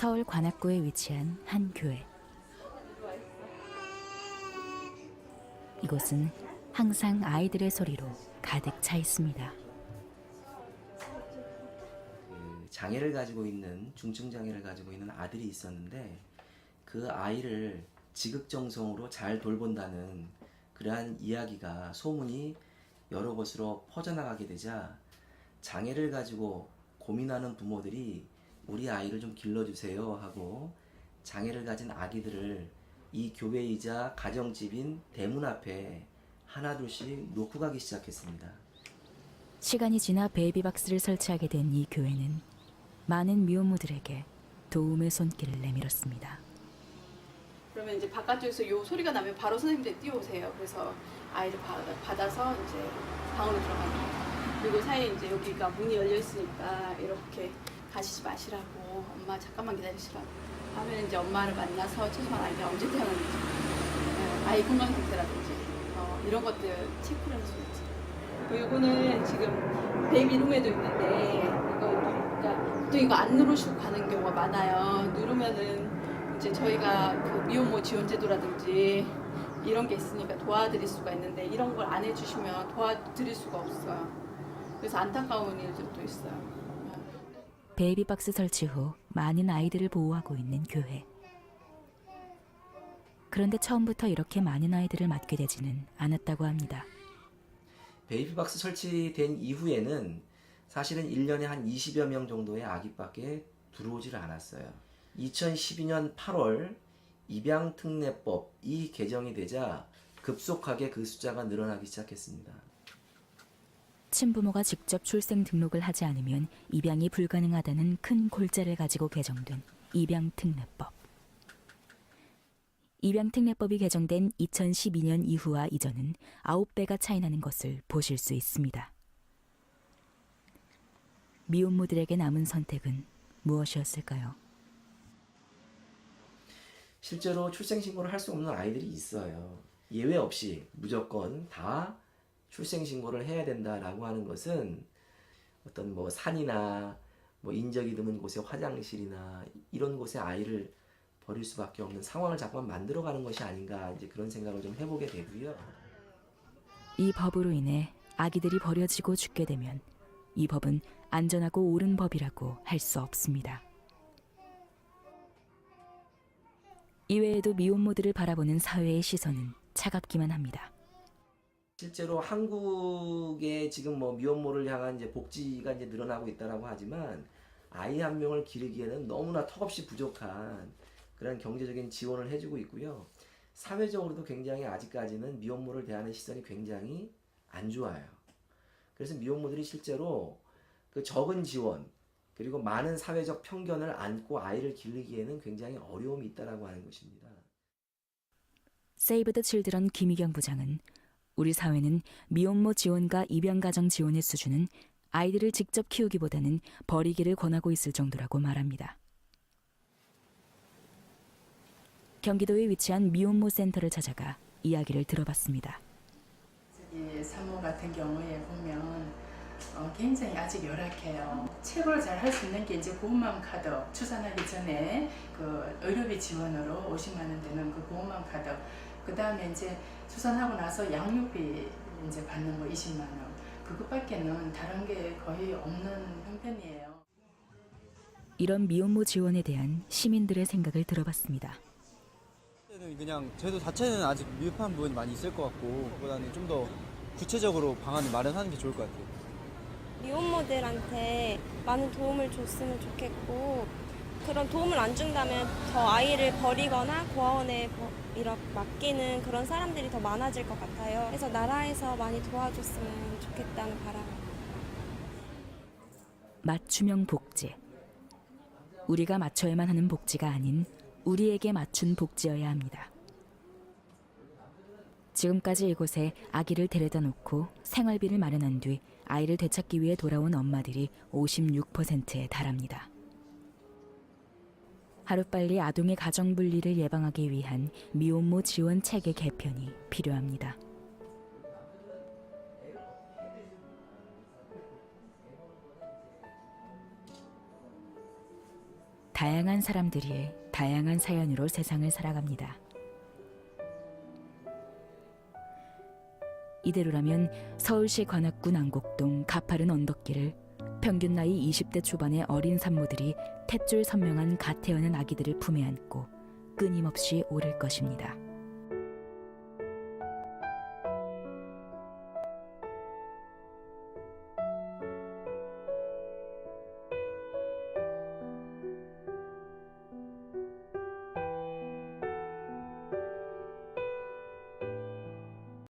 서울 관악구에 위치한 한 교회. 이곳은 항상 아이들의 소리로 가득 차 있습니다. 장애를 가지고 있는, 중증 장애를 가지고 있는 아들이 있었는데 그 아이를 지극정성으로 잘 돌본다는 그러한 이야기가, 소문이 여러 곳으로 퍼져나가게 되자 장애를 가지고 고민하는 부모들이 우리 아이를 좀 길러주세요 하고 장애를 가진 아기들을 이 교회이자 가정집인 대문 앞에 하나둘씩 놓고 가기 시작했습니다. 시간이 지나 베이비박스를 설치하게 된 이 교회는 많은 미혼모들에게 도움의 손길을 내밀었습니다. 그러면 이제 바깥쪽에서 요 소리가 나면 바로 선생님들이 뛰어오세요. 그래서 아이를 받아서 이제 방으로 들어갑니다. 그리고 사이에 이제 여기가 문이 열려 있으니까 이렇게 가시지 마시라고, 엄마 잠깐만 기다리시라고 하면 이제 엄마를 만나서 최소한 아이가 언제 태어났는지, 아이 건강 상태라든지 이런 것들 체크를 할 수 있지. 요거는 지금 베이비룸에도 있는데 이거 그러니까 보통 이거 안 누르시고 가는 경우가 많아요. 누르면은 이제 저희가 그 미혼모 지원 제도라든지 이런 게 있으니까 도와드릴 수가 있는데 이런 걸 안 해주시면 도와드릴 수가 없어요. 그래서 안타까운 일들도 있어요. 베이비박스 설치 후 많은 아이들을 보호하고 있는 교회. 그런데 처음부터 이렇게 많은 아이들을 맡게 되지는 않았다고 합니다. 베이비박스 설치된 이후에는 사실은 1년에 한 20여 명 정도의 아기밖에 들어오질 않았어요. 2012년 8월 입양특례법이 개정이 되자 급속하게 그 숫자가 늘어나기 시작했습니다. 친부모가 직접 출생 등록을 하지 않으면 입양이 불가능하다는 큰 골자를 가지고 개정된 입양특례법. 입양특례법이 개정된 2012년 이후와 이전은 9배가 차이 나는 것을 보실 수 있습니다. 미혼모들에게 남은 선택은 무엇이었을까요? 실제로 출생신고를 할 수 없는 아이들이 있어요. 예외 없이 무조건 다 출생신고를 해야 된다라고 하는 것은 어떤 뭐 산이나 뭐 인적이 드문 곳의 화장실이나 이런 곳에 아이를 버릴 수밖에 없는 상황을 자꾸만 만들어가는 것이 아닌가, 이제 그런 생각을 좀 해보게 되고요. 이 법으로 인해 아기들이 버려지고 죽게 되면 이 법은 안전하고 옳은 법이라고 할 수 없습니다. 이외에도 미혼모들을 바라보는 사회의 시선은 차갑기만 합니다. 실제로 한국의 지금 뭐 미혼모를 향한 이제 복지가 이제 늘어나고 있다라고 하지만 아이 한 명을 기르기에는 너무나 턱없이 부족한 그런 경제적인 지원을 해주고 있고요. 사회적으로도 굉장히 아직까지는 미혼모를 대하는 시선이 굉장히 안 좋아요. 그래서 미혼모들이 실제로 그 적은 지원 그리고 많은 사회적 편견을 안고 아이를 기르기에는 굉장히 어려움이 있다라고 하는 것입니다. 세이브 더 칠드런 김희경 부장은 우리 사회는 미혼모 지원과 입양가정 지원의 수준은 아이들을 직접 키우기보다는 버리기를 권하고 있을 정도라고 말합니다. 경기도에 위치한 미혼모 센터를 찾아가 이야기를 들어봤습니다. 저기 산모 같은 경우에 보면 굉장히 아직 열악해요. 최고로 잘 할 수 있는 게 이제 보험맘 카드, 출산하기 전에 그 의료비 지원으로 50만 원 되는 그 보험맘 카드, 그 다음에 이제 출산하고 나서 양육비 이제 받는 거 20만 원, 그것밖에는 다른 게 거의 없는 형편이에요. 이런 미혼모 지원에 대한 시민들의 생각을 들어봤습니다. 그냥 제도 자체는 아직 미흡한 부분이 많이 있을 것 같고, 그보다는 좀 더 구체적으로 방안을 마련하는 게 좋을 것 같아요. 미혼모들한테 많은 도움을 줬으면 좋겠고, 그런 도움을 안 준다면 더 아이를 버리거나 고아원에 맡기는 그런 사람들이 더 많아질 것 같아요. 그래서 나라에서 많이 도와줬으면 좋겠다는 바람. 맞춤형 복지. 우리가 맞춰야만 하는 복지가 아닌 우리에게 맞춘 복지여야 합니다. 지금까지 이곳에 아기를 데려다 놓고 생활비를 마련한 뒤 아이를 되찾기 위해 돌아온 엄마들이 56%에 달합니다. 하루빨리 아동의 가정분리를 예방하기 위한 미혼모 지원 체계 개편이 필요합니다. 다양한 사람들이 다양한 사연으로 세상을 살아갑니다. 이대로라면 서울시 관악구 남곡동 가파른 언덕길을 평균 나이 20대 초반의 어린 산모들이 탯줄 선명한 갓 태어난 아기들을 품에 안고 끊임없이 오를 것입니다.